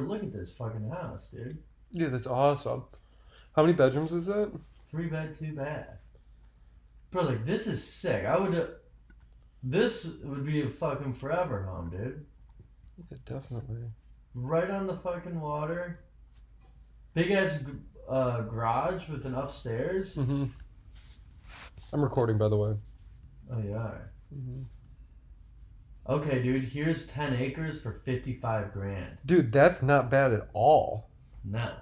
look at this fucking house, dude. Yeah, that's awesome. How many bedrooms is that? 3 bed, 2 bath. Bro, like, this is sick. This would be a fucking forever home, dude. Yeah, definitely. Right on the fucking water. Big ass garage with an upstairs. Mm-hmm. I'm recording, by the way. Oh, you are. Mm-hmm. Okay, dude. Here's 10 acres for 55 grand. Dude, that's not bad at all. No.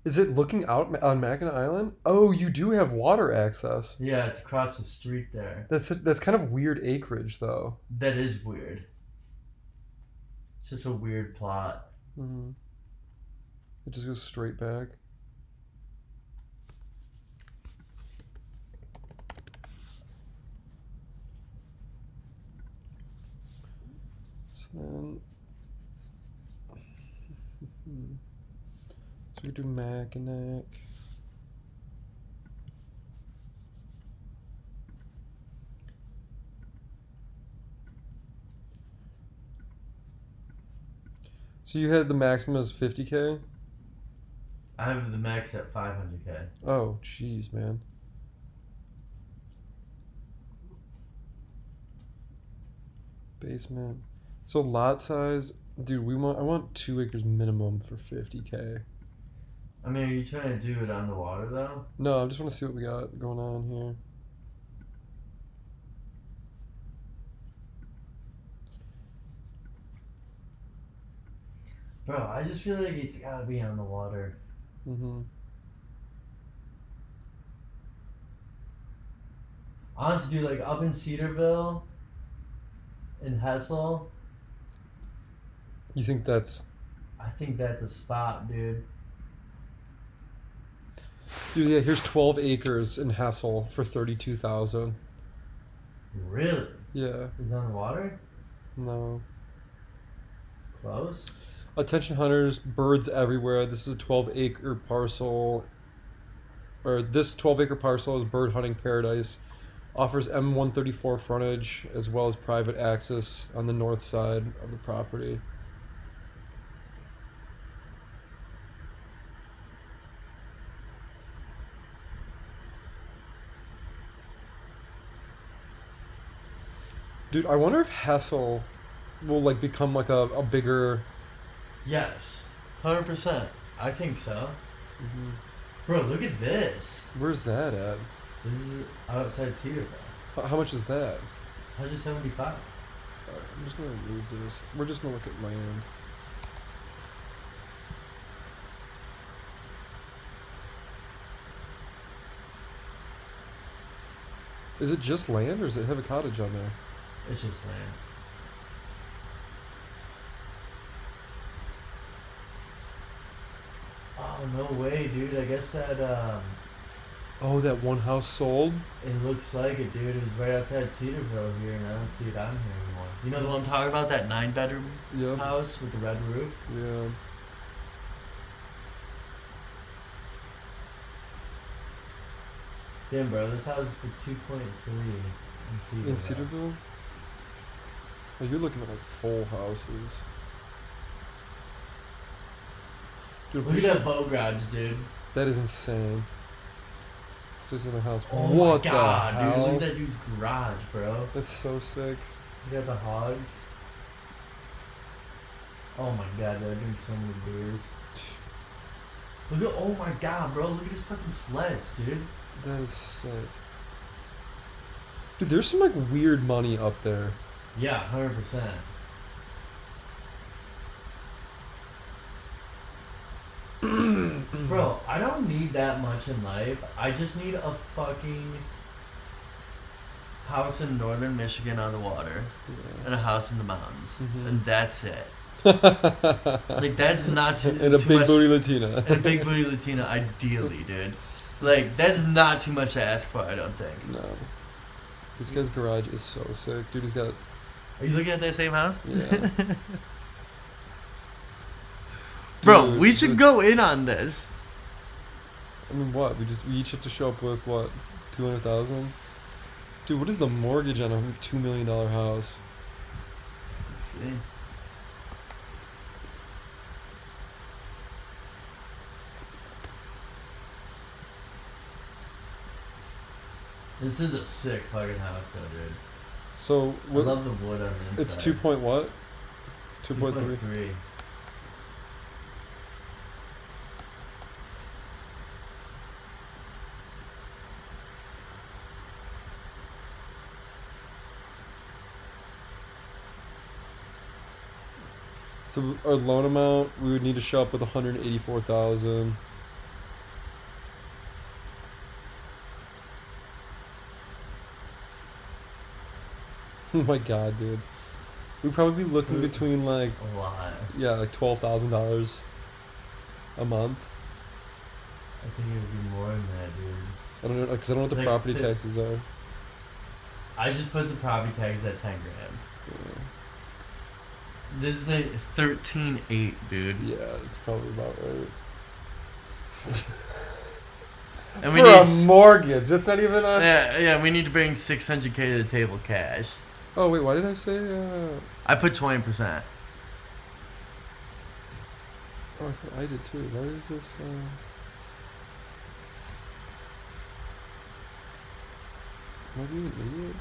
Is it looking out on Mackinac Island? Oh, you do have water access. Yeah, it's across the street there. That's kind of weird acreage, though. That is weird. It's just a weird plot. Mm-hmm. It just goes straight back. So then, so we do Mackinac. So you had the maximum as 50K? I have the max at 500K. Oh, jeez, man. Basement. So lot size, dude. I want 2 acres minimum for 50K. I mean, are you trying to do it on the water though? No, I just want to see what we got going on here. Bro, I just feel like it's gotta be on the water. Mm-hmm. Honestly, dude, like up in Cedarville, in Hessel, You think that's... I think that's a spot, dude. Dude, yeah, here's 12 acres in Hessel for 32,000. Really? Yeah. Is it on the water? No. It's close. Attention hunters, birds everywhere. This is a 12-acre parcel. Or this 12-acre parcel is bird hunting paradise. Offers M134 frontage as well as private access on the north side of the property. Dude, I wonder if Hessel will like become like a bigger... Yes. 100%. I think so. Mm-hmm. Bro, look at this. Where's that at? This is outside Cedarville. How much is that? 175. Alright, I'm just gonna remove this. We're just gonna look at land. Is it just land or does it have a cottage on there? It's just land. Oh, no way, dude. I guess that, Oh, that one house sold? it looks like it, dude. It was right outside Cedarville here, and I don't see it on here anymore. You know the one I'm talking about? That 9-bedroom Yep. house with the red roof? Yeah. Damn, bro. This house is for 2.3 in In Cedarville? Oh, you're looking at like full houses. Dude, Look at that boat garage, dude. that is insane. It's just in a house. Oh What my god, the dude. hell? Look at that dude's garage, bro. That's so sick. He's got the hogs. Oh my god, they're doing so many beers. Look at, oh my god, bro. Look at his fucking sleds, dude. That is sick. Dude, there's some like weird money up there. Yeah, 100%. Bro, I don't need that much in life. I just need a fucking house in northern Michigan on the water and a house in the mountains. Mhm. And that's it. Yeah. Like, that's not too, And a too big much. booty Latina. And a big booty Latina, ideally, dude. Like, that's not too much to ask for, I don't think. No. This guy's garage is so sick. Dude, he's got... Are you looking at that same house? Yeah. Bro, Dude, we should go in on this. I mean, what? We each have to show up with, what, 200,000? Dude, what is the mortgage on a $2 million house? Let's see. This is a sick fucking house, though, dude. So I what? love the wood on the inside. It's 2 point what? 2.3. 2.3. So our loan amount, we would need to show up with 184,000. Oh my god, dude. We'd probably be looking between like A lot. yeah, like $12,000 a month. I think it would be more than that, dude. I don't know, because I don't know what the Like property fi- taxes are. I just put the property tax at 10 grand. Yeah, This is a 13.8, dude. yeah, it's probably about right. And For a mortgage, that's not even a. yeah, we need to bring 600K to the table cash. Oh wait, why did I say? I put 20%. Oh, I thought I did too. Why is this? Am I being an idiot?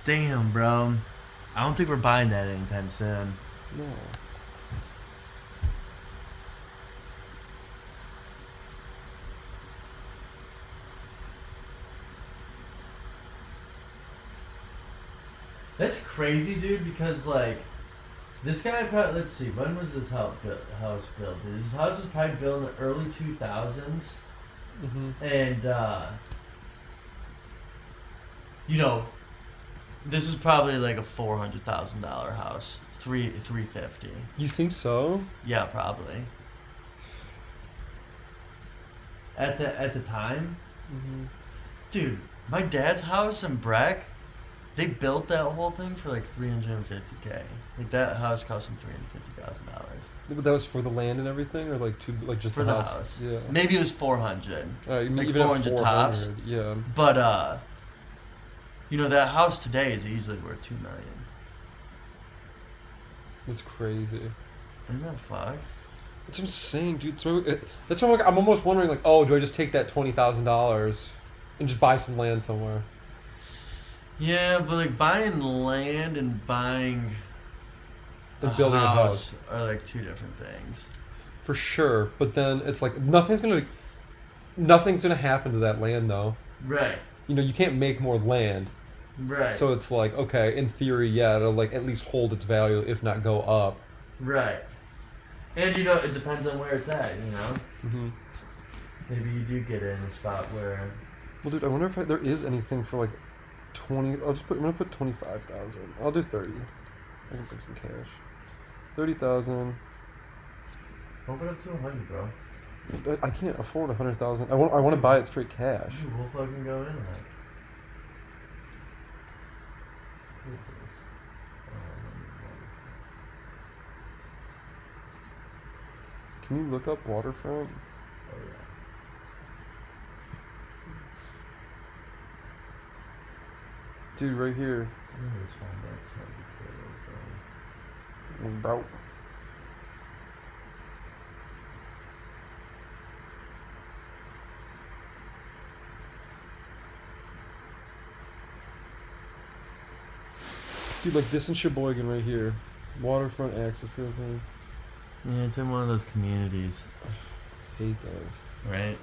Damn, bro. I don't think we're buying that anytime soon. No. That's crazy, dude, because, like, this guy probably, let's see, when was this house built? Dude? This house was probably built in the early 2000s. Mm-hmm. And, you know, this is probably like a $400,000 house. $350. You think so? Yeah, probably. At the time, Mm-hmm. dude, my dad's house in Breck, they built that whole thing for like $350K. Like that house cost them $350,000 But that was for the land and everything, or like just for the the house? house. Yeah. Maybe it was 400. Like even at 400 tops. Yeah. But you know that house today is easily worth $2 million. That's crazy. Isn't that fucked? That's what I'm saying, dude. So that's what I'm almost wondering, like, oh, do I just take that $20,000 and just buy some land somewhere? Yeah, but like buying land and buying And building a house. are like two different things. For sure, but then it's like nothing's gonna happen to that land though. Right. You know, you can't make more land. Right. So it's like, okay, in theory, yeah, it'll like at least hold its value, if not go up. Right. And you know, it depends on where it's at. You know, Mm-hmm. maybe you do get it in a spot where. Well, dude, I wonder if there is anything for like 20. I'm gonna put 25,000. I'll do 30. I can bring some cash. 30,000. Open up to 100, bro. But I can't afford 100,000. I want to buy it straight cash. Dude, we'll fucking go in on it. What is this? Can you look up waterfront? Oh yeah. Dude, right here. I'm gonna just find that Bro. Dude, like this in Sheboygan right here. Waterfront access building. Yeah, it's in one of those communities, Hate those. right?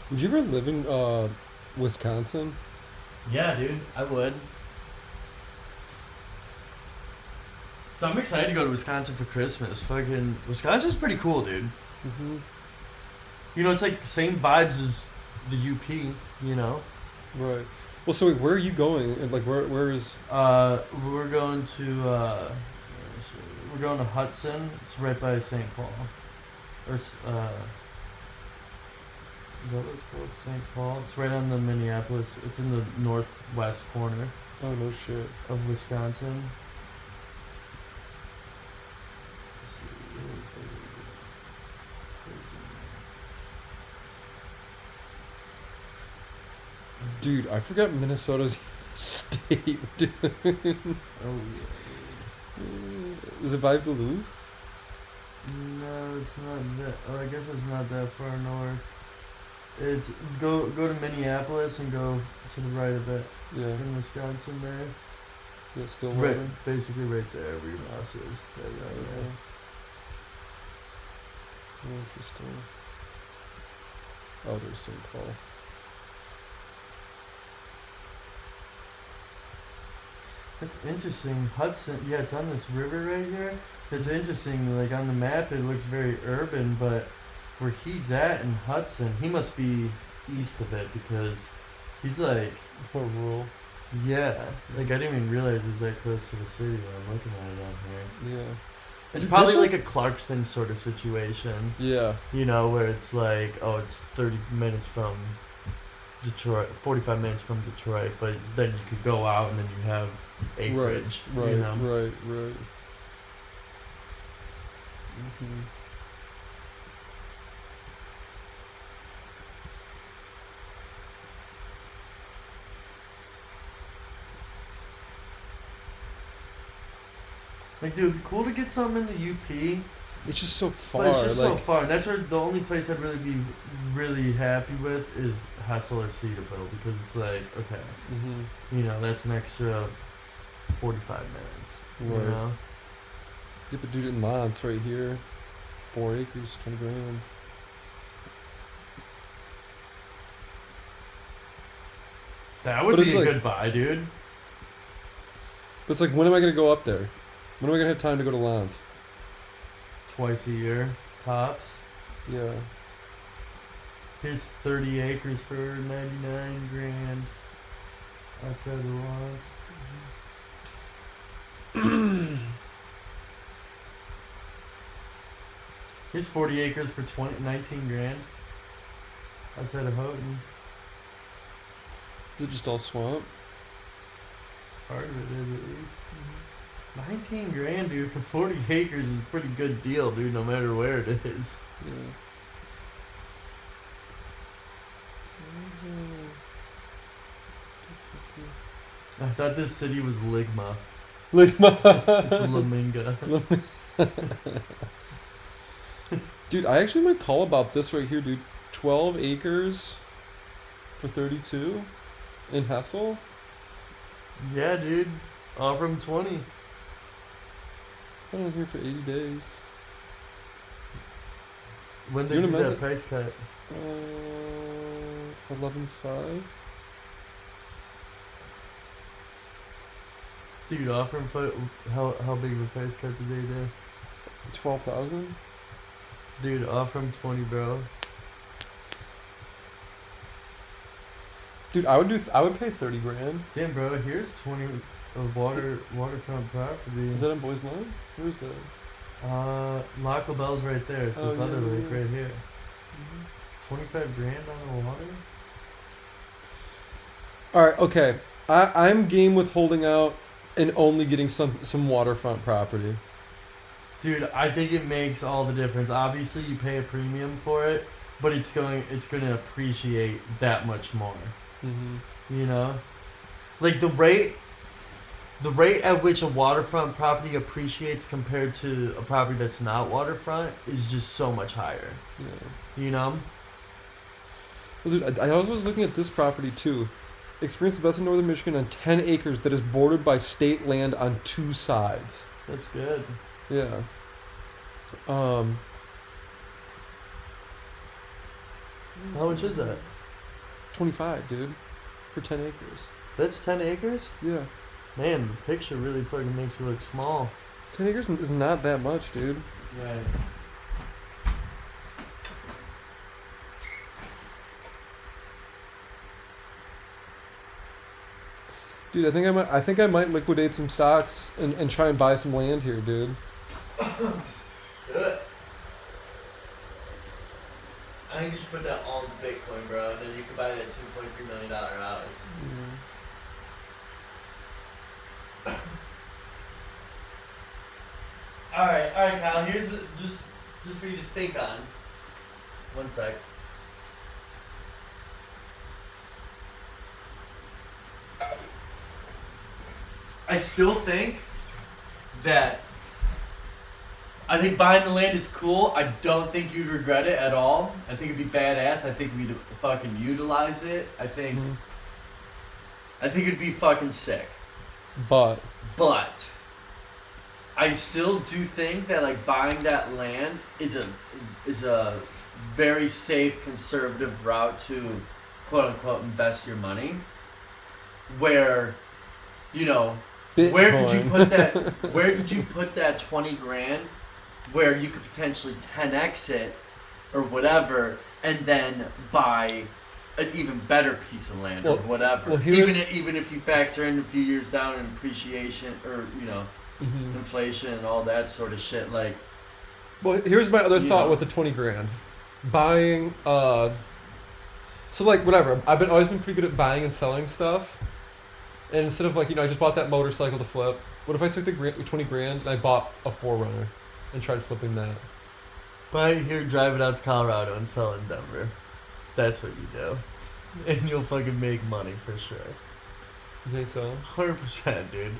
Would you ever live in Wisconsin? Yeah, dude, I would. So I'm excited to go to Wisconsin for Christmas. Fucking Wisconsin's pretty cool, dude. Mm-hmm. You know, it's like same vibes as the UP. You know. Right. Well, so wait, where are you going? And, like, where is? We're going to we're going to Hudson. It's right by St. Paul. Or is that what it's called? St. Paul. It's right on the Minneapolis. It's in the northwest corner Oh no shit. of Wisconsin. Let's see. Dude, I forgot Minnesota's even a state. Dude. Oh Is it by Duluth? yeah. No, it's not that. Oh, I guess it's not that far north. It's go to Minneapolis and go to the right a bit Yeah. in Wisconsin. There, Yeah, still it's right, water. basically right there where your house is. Right around there. Interesting. Oh, there's St. Paul. That's interesting. Hudson, yeah, it's on this river right here. It's interesting. Like on the map, it looks very urban, but where he's at in Hudson, he must be east of it because he's like, It's more rural. yeah, like I didn't even realize it was that close to the city when I'm looking at it on here. Yeah. It's Dude, probably that's like a Clarkston sort of situation, Yeah. you know, where it's like, oh, it's 30 minutes from Detroit, 45 minutes from Detroit, but then you could go out and then you have acreage, Right. you know. Right. Mm-hmm. Like, dude, it'd be cool to get something in the UP, It's just so far. but it's just so like, far. And that's where the only place I'd really be really happy with is Hessel or Cedarville because it's like, okay, mm-hmm. you know, that's an extra 45 minutes, you Right. know. Yeah, but dude, in Lance right here, 4 acres, 20 grand. That would But be it's a like- good buy, dude. But it's like, when am I gonna go up there? When am I gonna have time to go to Lance? Twice a year, tops. Yeah. Here's 30 acres for 99 grand outside of the lots. Here's 40 acres for 19 grand outside of Houghton. Is it just all swamp? Part of it is, at least. 19 grand, dude, for 40 acres is a pretty good deal, dude, no matter where it is. Yeah. Where's 250? I thought this city was Ligma. Like It's my. Laminga. Dude, I actually might call about this right here, dude. 12 acres for 32 in Hessel. Yeah, dude. Offer him 20. I've been here for 80 days. When they You do wanna that mess price cut? 11.5. Dude, offer him how big of a price cut did they do? 12,000. Dude, offer him 20, bro. Dude, I would pay 30 grand. Damn, bro, here's 20 of waterfront property. Is that in Boys Mine? Where is that? Lac La Belle's right there. It's this Oh, other yeah, lake yeah. right here. 25 grand on the water? All right, okay. I'm game with holding out and only getting some waterfront property. Dude, I think it makes all the difference. Obviously, you pay a premium for it, but it's going to appreciate that much more. Mm-hmm. You know, like the rate at which a waterfront property appreciates compared to a property that's not waterfront is just so much higher. Yeah. You know. Well, dude, I also was looking at this property too. Experience the best in northern Michigan on 10 acres that is bordered by state land on 2 sides. That's good. Yeah. How much is that? $25, dude, for 10 acres. That's 10 acres? Yeah. Man, the picture really fucking makes it look small. 10 acres is not that much, dude. Right. Dude, I think I might liquidate some stocks and try and buy some land here, dude. Do it. I think you should put that all in Bitcoin, bro. And then you can buy that $2.3 million house. All right, Kyle. Here's just for you to think on. One sec. I still think that I think buying the land is cool. I don't think you'd regret it at all. I think it'd be badass. I think we'd fucking utilize it. I think it'd be fucking sick. But I still do think that like buying that land is a very safe, conservative route to quote unquote invest your money. Where, you know, Bitcoin. Where could you put that 20 grand where you could potentially 10x it or whatever and then buy an even better piece of land or whatever. Well, even if you factor in a few years down in appreciation or, you know, inflation and all that sort of shit, like. Well, here's my other thought with the 20 grand. Buying, so like whatever. I've always been pretty good at buying and selling stuff. And instead of like, you know, I just bought that motorcycle to flip. What if I took the 20 grand and I bought a 4Runner and tried flipping that? Buy it here, drive it out to Colorado and sell it in Denver. That's what you do. And you'll fucking make money for sure. You think so? 100%, dude.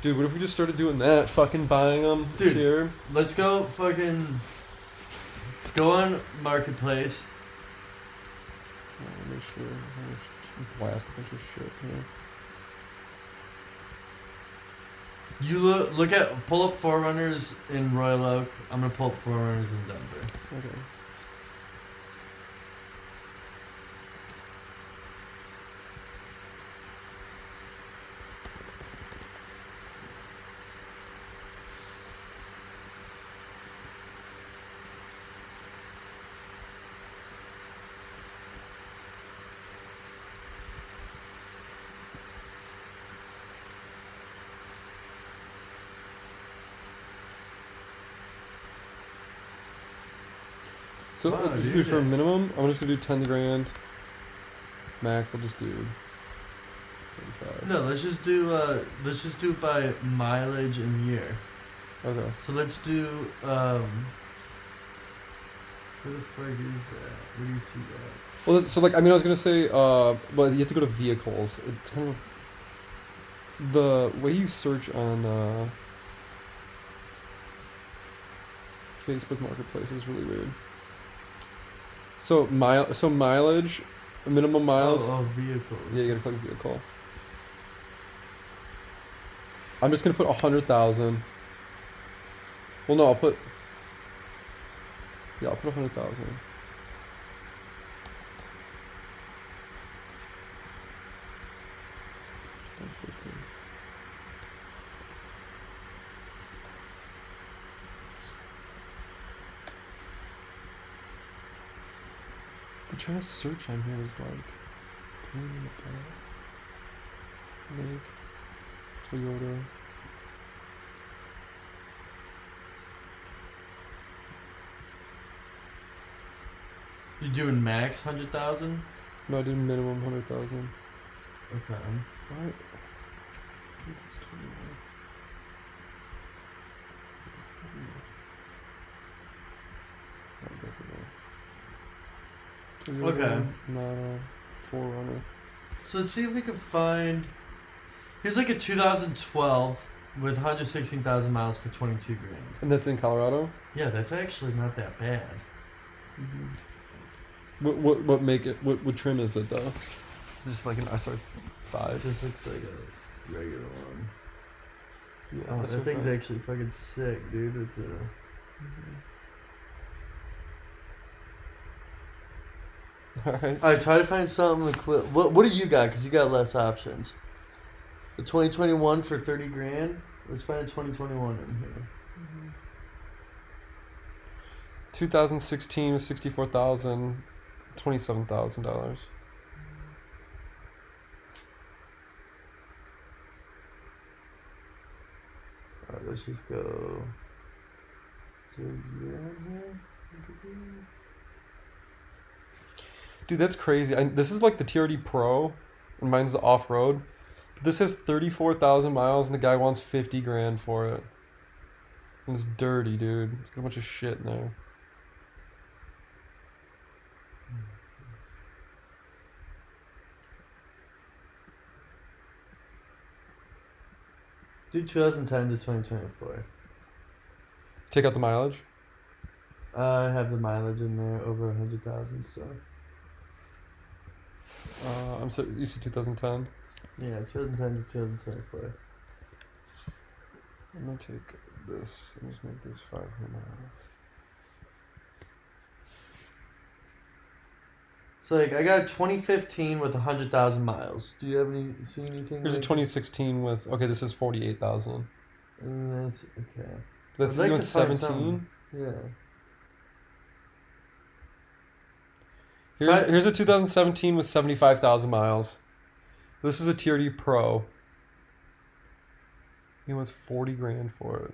Dude, what if we just started doing that? Fucking buying them here? Let's go fucking go on Marketplace. Make sure. Just blast a bunch of shit here. You pull up 4Runners in Royal Oak. I'm gonna pull up 4Runners in Denver. Okay. So Wow, just do for a minimum, I'm just gonna do 10 grand. Max, I'll just do 35. No, let's just do it by mileage and year. Okay. So let's do where the fuck is that? Where do you see that? Well, so like I was gonna say, well, you have to go to vehicles. It's kind of the way you search on Facebook Marketplace is really weird. So mileage, minimum miles. Oh, vehicles. Yeah, you gotta click vehicle. I'm just gonna put 100,000. Well, no, I'll put 100,000. But trying to search on here is like pain in the butt. Make Toyota. You doing max 100,000? No, I did minimum 100,000. Okay. What? I think that's 21. Toyota, Okay. Nano, 4Runner. So let's see if we can find. Here's like a 2012 with 116,000 miles for 22 grand. And that's in Colorado? Yeah, that's actually not that bad. What make it? What trim is it though? Is this like an SR5? It just looks like a regular one. Yeah, Oh, that SR5. thing's actually fucking sick, dude. With the. All right. All right, try to find something. What do you got? Because you got less options. The 2021 for 30 grand. Let's find a 2021 in here. 2016 was $64,000, $27,000. All right, let's just go. Is there a year on here? Dude, that's crazy. This is like the TRD Pro, and mine's the off-road. This has 34,000 miles, and the guy wants 50 grand for it. And it's dirty, dude. It's got a bunch of shit in there. Do 2010 to 2024. Take out the mileage. I have the mileage in there over 100,000. So I'm so you said 2010. yeah, 2010 to 2024. I'm gonna take this and just make this 500 miles. So like I got 2015 with 100,000 miles. Do you have see anything? Here's a like 2016 with this is 48,000. And that's okay. That's I'd like you to want find 17. Yeah. Here's a 2017 with 75,000 miles. This is a TRD Pro. He wants 40 grand for it.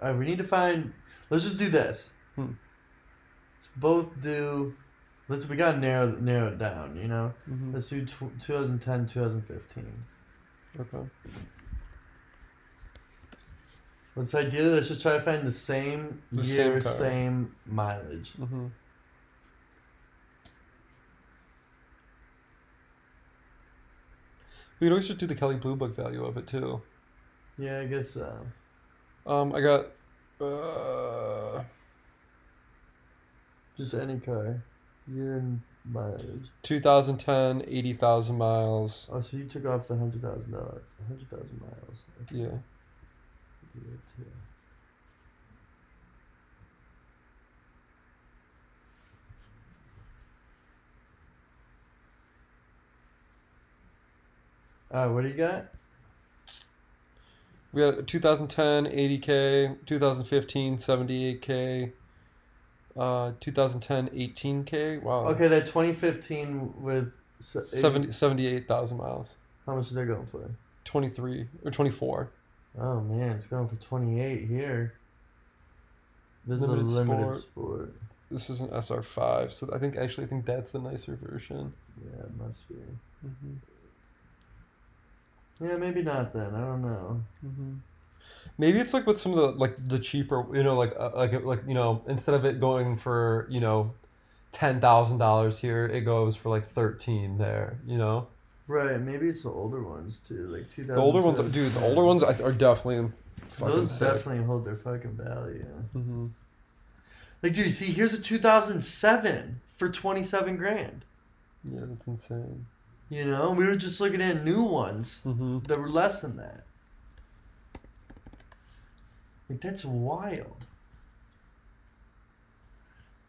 All right, we need to find. Let's just do this. Let's both do. We gotta narrow it down. You know. Mm-hmm. Let's do 2010, 2015. Okay. Let's ideally let's just try to find the same year, same mileage. Mm-hmm. We could always just do the Kelly Blue Book value of it too. Yeah, I guess so. I got just any car, year and mileage. 2010, 80,000 miles. Oh, so you took off the $100,000 miles. Okay. Yeah. Do that too. What do you got? We got 2010, 80K, 2015, 78K, 2010, 18K. Wow. Okay, that 2015 with 78,000 miles. How much is that going for? 23 or 24. Oh man, it's going for 28 here. This Limited is a limited sport. This is an SR5, so I think that's the nicer version. Yeah, it must be. Mm-hmm. Yeah, maybe not then. I don't know. Mm-hmm. Maybe it's like with some of the cheaper, instead of it going for $10,000 here, it goes for like 13 there. Right, maybe it's the older ones too, like 2000. The older ones, dude. The older ones are definitely. Those sick. definitely hold their fucking value. Mm-hmm. Like, dude, see, here's a 2007 for 27 grand. Yeah, that's insane. We were just looking at new ones that were less than that. Like, that's wild.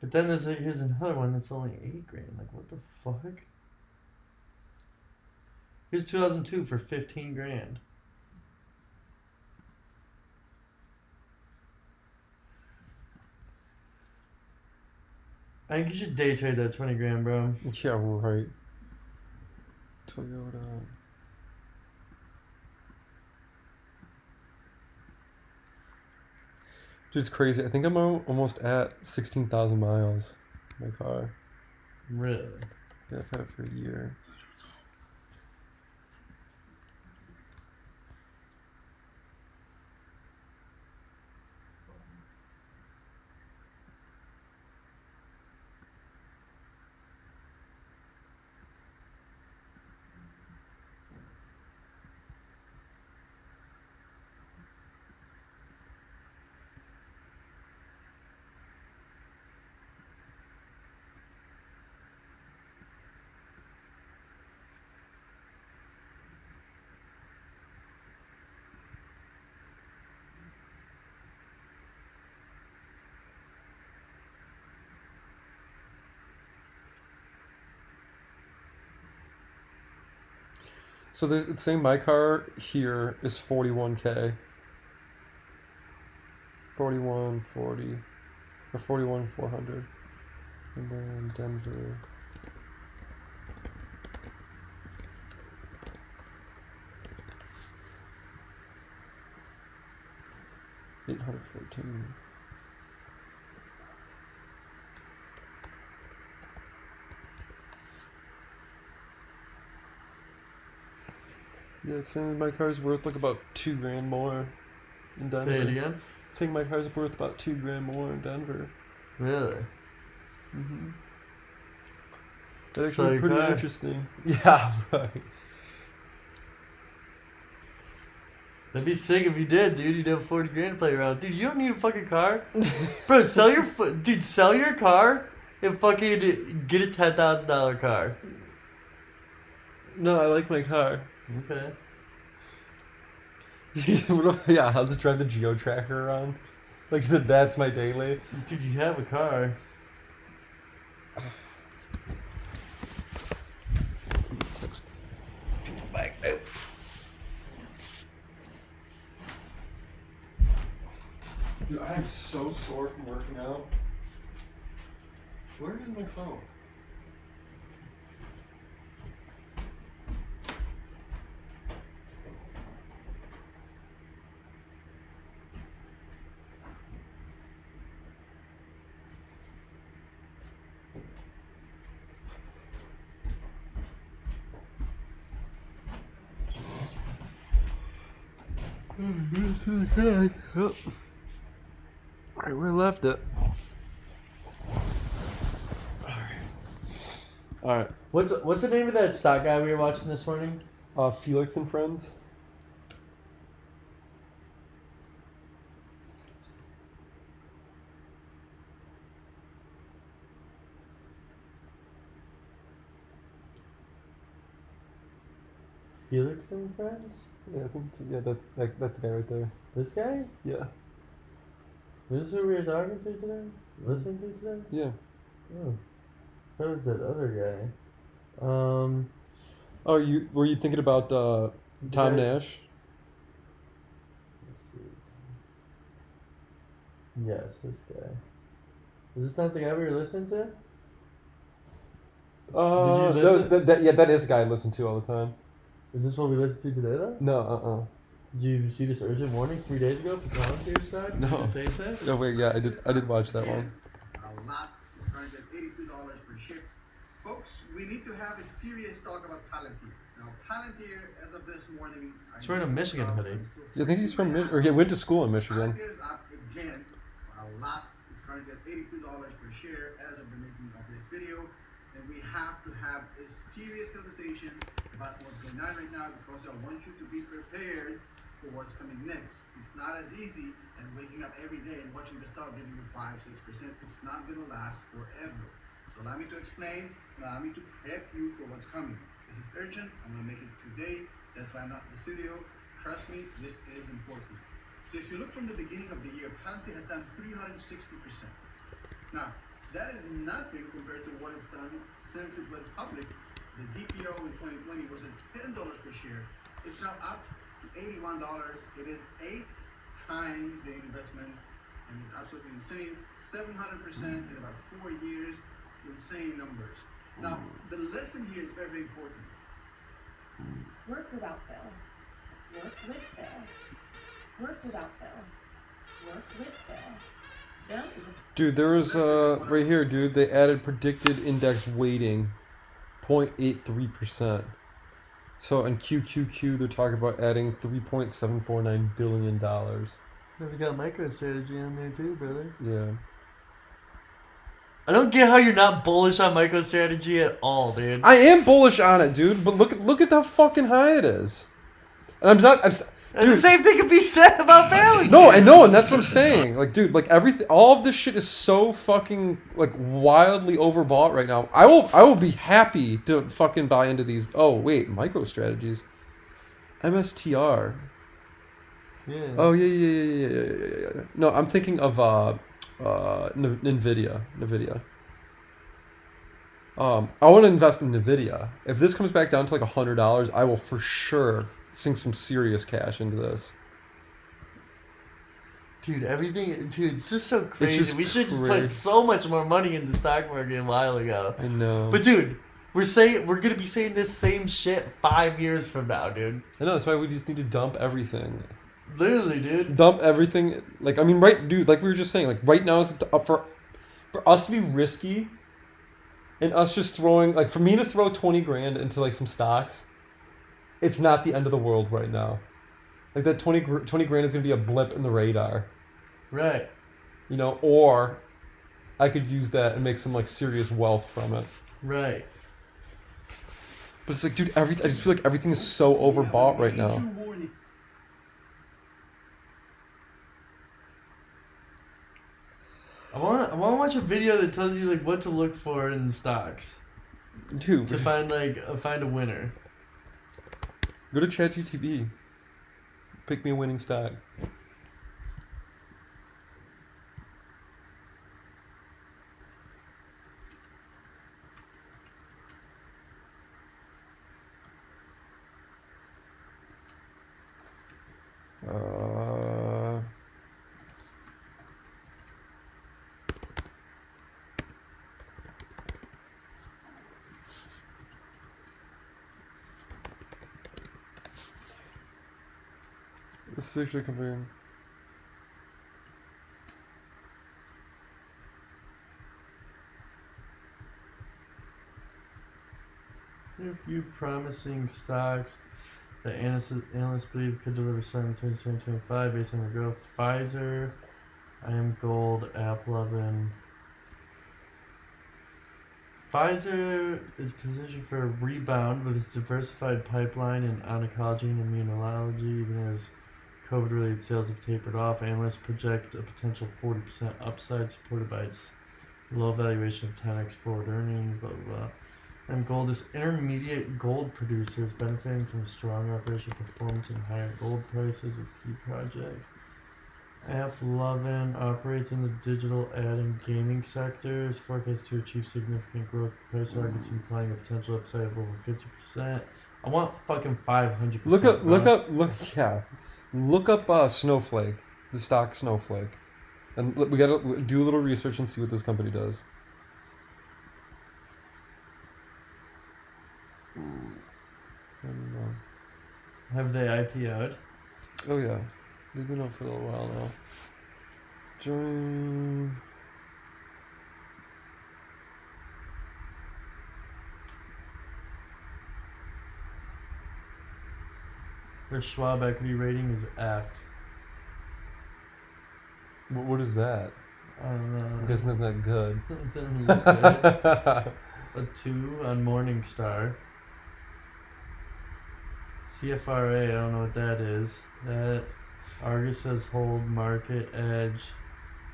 But then here's another one that's only 8 grand. Like, what the fuck? Here's 2002 for 15 grand. I think you should day trade that 20 grand, bro. Yeah, right. Toyota. Dude, it's crazy. I think I'm almost at 16,000 miles. My car. Really? Yeah, I've had it for a year. So it's saying my car here is 41K. 4140 or 41,400. And then Denver. $814. Yeah, it's saying my car's worth like about $2,000 more in Denver. Say it again. It's saying my car's worth about $2,000 more in Denver. Really? Mm-hmm. That's So actually your pretty car- interesting. Yeah, right. That'd be sick if you did, dude. You'd have 40 grand to play around. Dude, you don't need a fucking car. Bro, sell your car and fucking get a $10,000 car. No, I like my car. Okay. Yeah, I'll just drive the Geo Tracker around. Like that's my daily. Dude, you have a car. Text. Back out. Dude, I am so sore from working out. Where is my phone? Alright, where I left it. Alright. What's the name of that stock guy we were watching this morning? Felix and Friends. Felix and Friends? Yeah, I think that's the guy right there. This guy? Yeah. This is who we were talking to today? Listening to today? Yeah. Oh. That was that other guy. Oh, were you thinking about Tom Yeah. Nash? Let's see. Yes, this guy. Is this not the guy we were listening to? Did you listen? That is a guy I listen to all the time. Is this what we listened to today, though? No, Did you see this urgent warning 3 days ago for Palantir stock? No. Did you say so? No, wait, yeah, I did watch that one. A lot is currently at $82 per share. Folks, we need to have a serious talk about Palantir. Now, Palantir, as of this morning, He's wearing a Michigan hoodie. Yeah, I think he's from Michigan, or he went to school in Michigan. Palantir is up again. A lot is currently at $82 per share as of the making of this video. And we have to have a serious conversation about what's going on right now because I want you to be prepared for what's coming next. It's not as easy as waking up every day and watching the stock giving you 5-6%. It's not going to last forever. So allow me to explain, allow me to prep you for what's coming. This is urgent. I'm going to make it today. That's why I'm not in the studio. Trust me, this is important. So if you look from the beginning of the year, Palantir has done 360%. Now, that is nothing compared to what it's done since it went public. The DPO in 2020 was at $10 per share. It's now up to $81. It is 8 times the investment, and it's absolutely insane. 700% in about 4 years. Insane numbers. Now, the lesson here is very, very important. Work without Bill. Work with Bill. Work without Bill. Work with Bill. Bill is a Dude, there was right here, dude. They added predicted index weighting, 0.83%. So in QQQ, they're talking about adding $3.749 billion. We got MicroStrategy on there too, brother. Yeah. I don't get how you're not bullish on MicroStrategy at all, dude. I am bullish on it, dude. But look at how fucking high it is. And I'm not. And the same thing can be said about Palantir. No, I know, and that's what I'm saying. Like, dude, like everything, all of this shit is so fucking like wildly overbought right now. I will be happy to fucking buy into these. Oh wait, MicroStrategies, MSTR. Yeah. Oh yeah. No, I'm thinking of Nvidia. I want to invest in NVIDIA. If this comes back down to like $100, I will for sure sink some serious cash into this. Dude, it's just so crazy. just We should just put crazy. so much more money in the stock market a while ago. I know. But dude, we're gonna be saying this same shit 5 years from now, dude. I know, that's why we just need to dump everything. Literally, dude. Dump everything. Like, I mean, right, dude, like we were just saying, like right now is up for us to be risky and us just throwing, like for me to throw 20 grand into like some stocks, it's not the end of the world right now. Like that 20 grand is going to be a blip in the radar. Right. You know, or I could use that and make some like serious wealth from it. Right. But it's like, dude, I just feel like everything is so overbought right now. I want to watch a video that tells you like what to look for in stocks Dude, to find a winner. go to ChatGPT. Pick me a winning stock. This is actually comparing. There are a few promising stocks that analysts believe could deliver strong returns in 2025 based on their growth. Pfizer, IM Gold, AppLovin. Pfizer is positioned for a rebound with its diversified pipeline in oncology and immunology, even as COVID-related sales have tapered off. Analysts project a potential 40% upside supported by its low valuation of 10x forward earnings, blah, blah, blah. And gold is intermediate gold producers benefiting from strong operational performance and higher gold prices with key projects. AppLovin operates in the digital ad and gaming sectors, forecast to achieve significant growth. Price targets implying a potential upside of over 50%. I want fucking 500%. Look up Snowflake, the stock Snowflake, and we gotta do a little research and see what this company does. I don't know. Have they IPO'd? Oh yeah, they've been up for a little while now. Join. Their Schwab equity rating is F. What is that? I don't know. I'm guessing that's not good. It doesn't look good. A 2 on Morningstar. CFRA, I don't know what that is. That Argus says hold, market edge.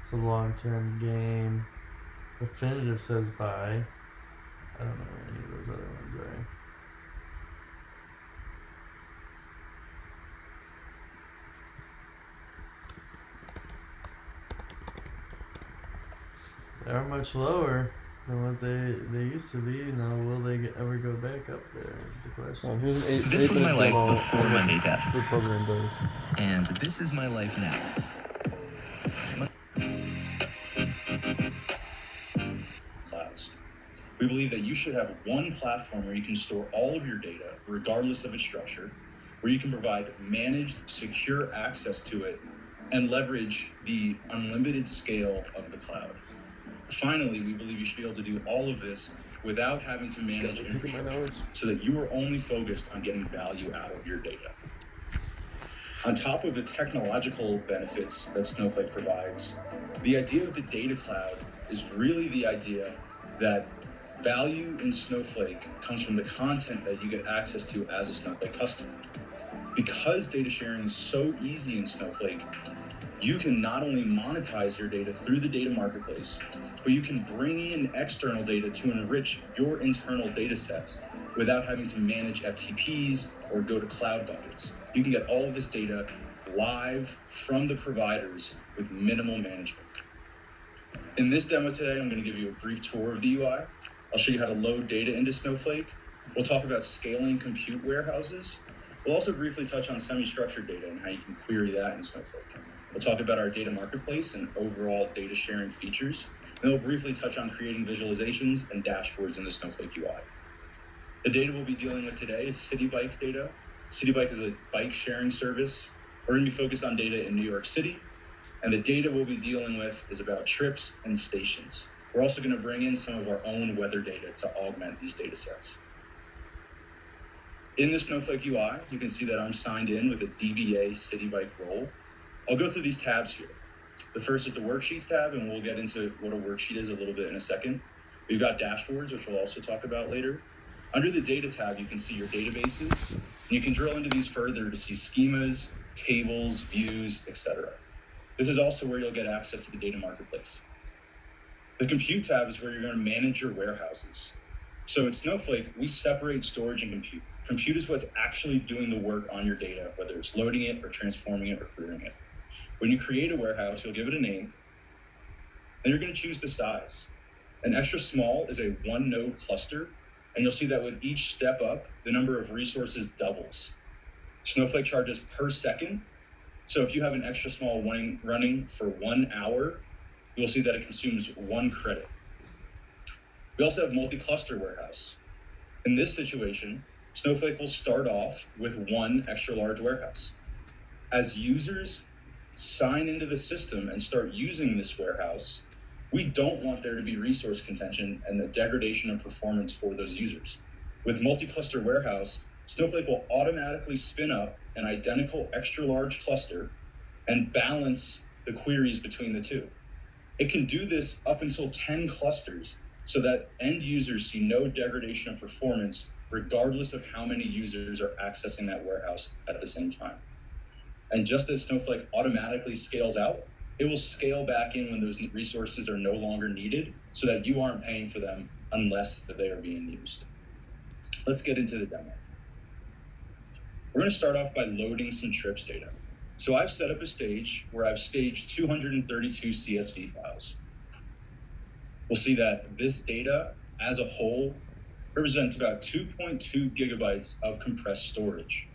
It's a long-term game. Refinitiv says buy. I don't know what any of those other ones are. They are much lower than what they used to be. Now, will they ever go back up there? Is the question. Here's an eight. This was my life demo before of Monday Dev, what the program does. and this is my life now. Clouds. We believe that you should have one platform where you can store all of your data, regardless of its structure, where you can provide managed, secure access to it, and leverage the unlimited scale of the cloud. Finally, we believe you should be able to do all of this without having to manage infrastructure, so that you are only focused on getting value out of your data. On top of the technological benefits that Snowflake provides, the idea of the data cloud is really the idea that value in Snowflake comes from the content that you get access to as a Snowflake customer. Because data sharing is so easy in Snowflake, you can not only monetize your data through the data marketplace, but you can bring in external data to enrich your internal data sets without having to manage FTPs or go to cloud buckets. You can get all of this data live from the providers with minimal management. In this demo today, I'm going to give you a brief tour of the UI. I'll show you how to load data into Snowflake. We'll talk about scaling compute warehouses. We'll also briefly touch on semi-structured data and how you can query that in Snowflake. We'll talk about our data marketplace and overall data sharing features. And we'll briefly touch on creating visualizations and dashboards in the Snowflake UI. The data we'll be dealing with today is Citi Bike data. Citi Bike is a bike sharing service. We're going to be focused on data in New York City. And the data we'll be dealing with is about trips and stations. We're also going to bring in some of our own weather data to augment these data sets. In the Snowflake UI, you can see that I'm signed in with a DBA Citi Bike role. I'll go through these tabs here. The first is the worksheets tab, and we'll get into what a worksheet is a little bit in a second. We've got dashboards, which we'll also talk about later. Under the data tab, you can see your databases, and you can drill into these further to see schemas, tables, views, etc. This is also where you'll get access to the data marketplace. The compute tab is where you're going to manage your warehouses. So in Snowflake, we separate storage and compute. Compute is what's actually doing the work on your data, whether it's loading it or transforming it or querying it. When you create a warehouse, you'll give it a name, and you're going to choose the size. An extra small is a one node cluster, and you'll see that with each step up, the number of resources doubles. Snowflake charges per second. So if you have an extra small running for 1 hour, you'll see that it consumes 1 credit. We also have multi-cluster warehouse. In this situation, Snowflake will start off with 1 extra large warehouse. As users sign into the system and start using this warehouse, we don't want there to be resource contention and the degradation of performance for those users. With multi-cluster warehouse, Snowflake will automatically spin up an identical extra large cluster and balance the queries between the two. It can do this up until 10 clusters so that end users see no degradation of performance regardless of how many users are accessing that warehouse at the same time. And just as Snowflake automatically scales out, it will scale back in when those resources are no longer needed so that you aren't paying for them unless they are being used. Let's get into the demo. We're going to start off by loading some trips data. So I've set up a stage where I've staged 232 CSV files. We'll see that this data as a whole represents about 2.2 gigabytes of compressed storage.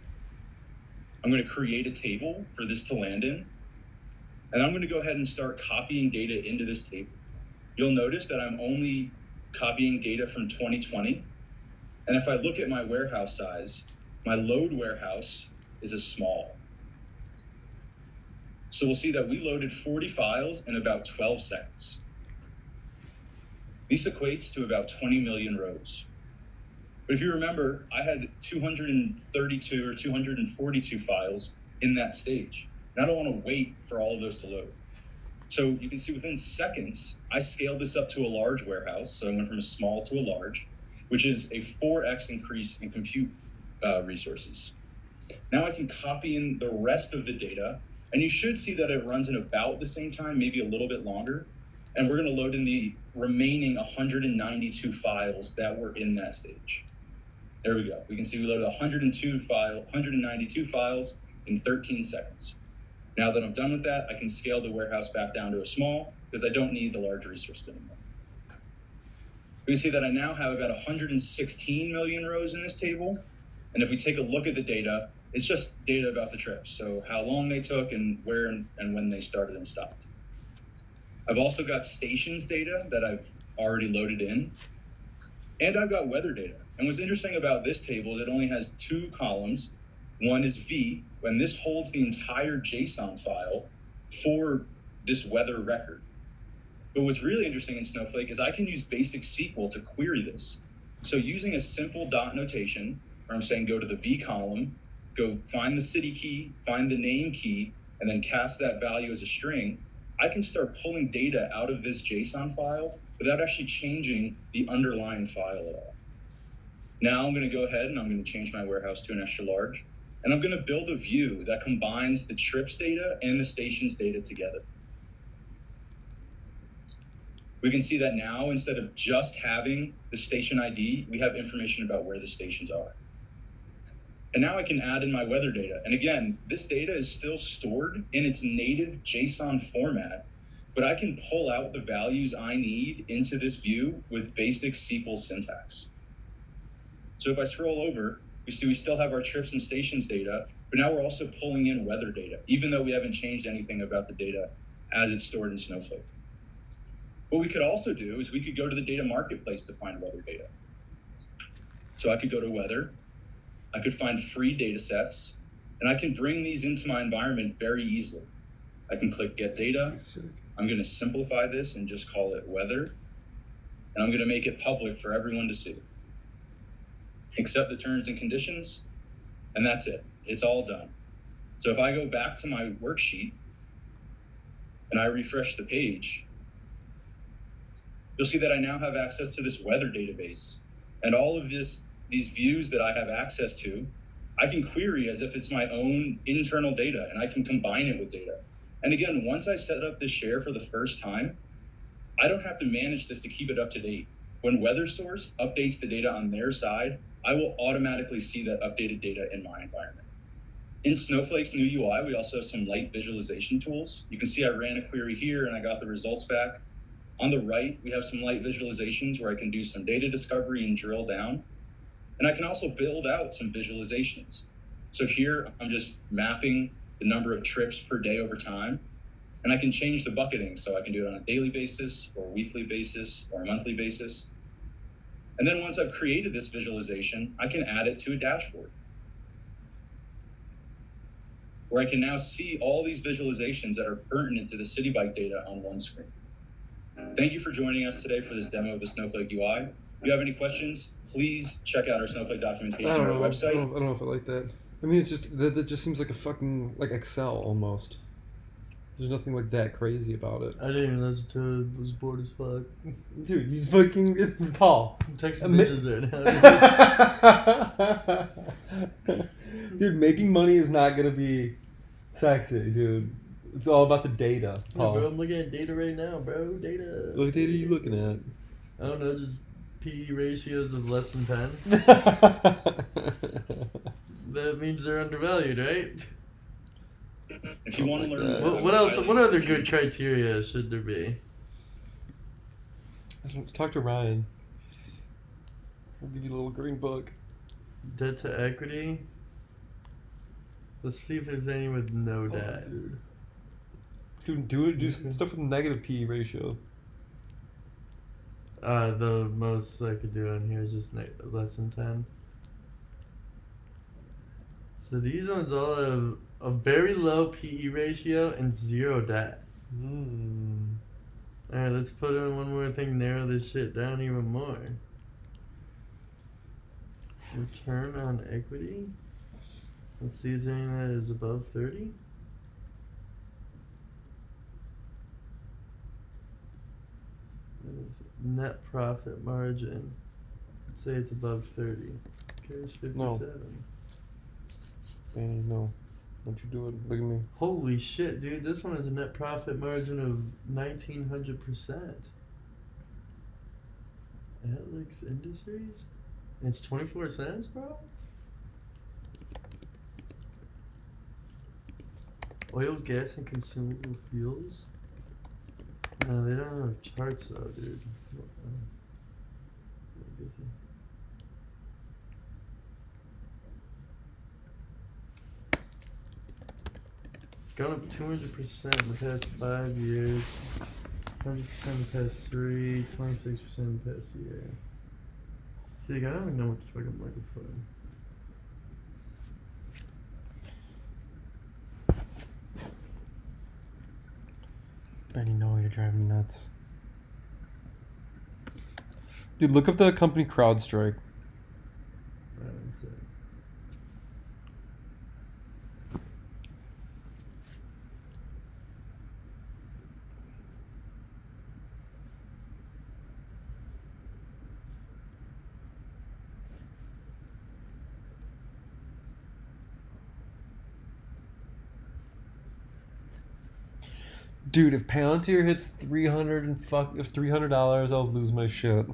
I'm going to create a table for this to land in, and I'm going to go ahead and start copying data into this table. You'll notice that I'm only copying data from 2020. And if I look at my warehouse size, my load warehouse is a small. So we'll see that we loaded 40 files in about 12 seconds. This equates to about 20 million rows. But if you remember, I had 232 or 242 files in that stage. And I don't want to wait for all of those to load. So you can see within seconds, I scaled this up to a large warehouse. So I went from a small to a large, which is a 4x increase in compute resources. Now I can copy in the rest of the data, and you should see that it runs in about the same time, maybe a little bit longer. And we're going to load in the remaining 192 files that were in that stage. There we go. We can see we loaded 192 files in 13 seconds. Now that I'm done with that, I can scale the warehouse back down to a small because I don't need the large resources anymore. We can see that I now have about 116 million rows in this table. And if we take a look at the data, it's just data about the trips. So how long they took and where and when they started and stopped. I've also got stations data that I've already loaded in. And I've got weather data. And what's interesting about this table is it only has 2 columns. One is V, and this holds the entire JSON file for this weather record. But what's really interesting in Snowflake is I can use basic SQL to query this. So using a simple dot notation, where I'm saying go to the V column, go find the city key, find the name key, and then cast that value as a string, I can start pulling data out of this JSON file without actually changing the underlying file at all. Now I'm going to go ahead and I'm going to change my warehouse to an extra large, and I'm going to build a view that combines the trips data and the stations data together. We can see that now, instead of just having the station ID, we have information about where the stations are. And now I can add in my weather data. And again, this data is still stored in its native JSON format, but I can pull out the values I need into this view with basic SQL syntax. So if I scroll over, we see we still have our trips and stations data, but now we're also pulling in weather data, even though we haven't changed anything about the data as it's stored in Snowflake. What we could also do is we could go to the data marketplace to find weather data. So I could go to weather, I could find free data sets, and I can bring these into my environment very easily. I can click get data. I'm going to simplify this and just call it weather. And I'm going to make it public for everyone to see. Accept the terms and conditions, and that's it. It's all done. So if I go back to my worksheet and I refresh the page, you'll see that I now have access to this weather database. And all of these views that I have access to, I can query as if it's my own internal data, and I can combine it with data. And again, once I set up this share for the first time, I don't have to manage this to keep it up to date. When WeatherSource updates the data on their side, I will automatically see that updated data in my environment. In Snowflake's new UI, we also have some light visualization tools. You can see I ran a query here and I got the results back. On the right, we have some light visualizations where I can do some data discovery and drill down. And I can also build out some visualizations. So here, I'm just mapping the number of trips per day over time. And I can change the bucketing, so I can do it on a daily basis or a weekly basis or a monthly basis. And then once I've created this visualization, I can add it to a dashboard where I can now see all these visualizations that are pertinent to the City Bike data on one screen. Thank you for joining us today for this demo of the Snowflake UI. If you have any questions, please check out our Snowflake documentation on our website. I don't know if I like that. I mean, it's just that just seems like a fucking like Excel almost. There's nothing like that crazy about it. I didn't even listen to it. I was bored as fuck. Dude, you fucking Paul. Text bitches in. Dude, making money is not gonna be sexy, dude. It's all about the data, Yeah, Paul. bro, I'm looking at data right now, bro. Data. What data are you looking at? I don't know, just PE ratios of less than 10. That means they're undervalued, right? If you want to learn more, What else? What other good criteria should there be? I don't talk to Ryan. I'll give you a little green book. Debt to equity. Let's see if there's any with no debt. Dude, do some stuff with negative PE ratio. The most I could do on here is just less than 10. So these ones all have a very low PE ratio and 0 debt. Alright, let's put in one more thing, narrow this shit down even more. Return on equity. Let's see, is there any that is above 30? That is net profit margin. Let's say it's above 30. Here's 57. No. Danny, no. Don't you do it. Look at me. Holy shit, dude. This one has a net profit margin of 1900%. Alex Industries? And it's 24 cents, bro? Oil, gas, and consumable fuels? No, they don't have charts though, dude. What is it? Gone up 200% in the past 5 years, 100% in the past 3, 26% in the past year. See, I don't even know what the fuck I'm looking for. Benny, no, you're driving me nuts. Dude, look up the company CrowdStrike. One sec. Dude, if Palantir hits $300, I'll lose my shit.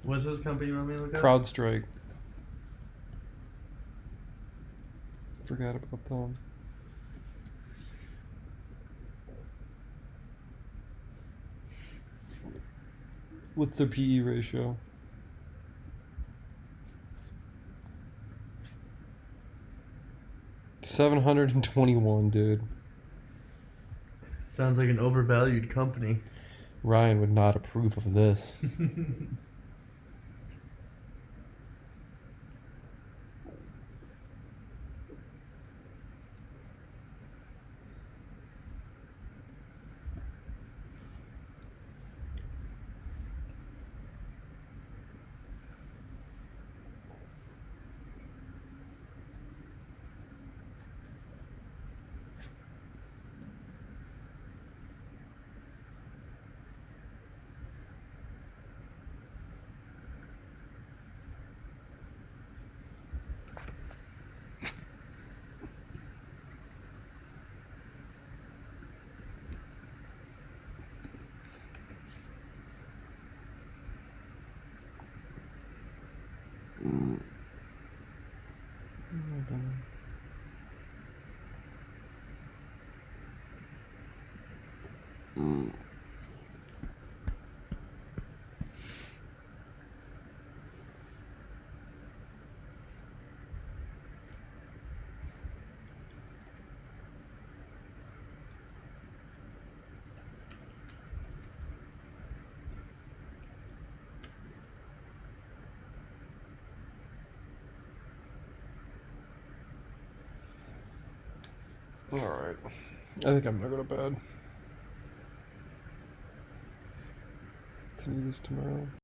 What's this company you want me to look at? CrowdStrike. Forgot about them. What's their PE ratio? $721, dude. Sounds like an overvalued company. Ryan would not approve of this. Alright. I think I'm gonna go to bed. Continue this tomorrow.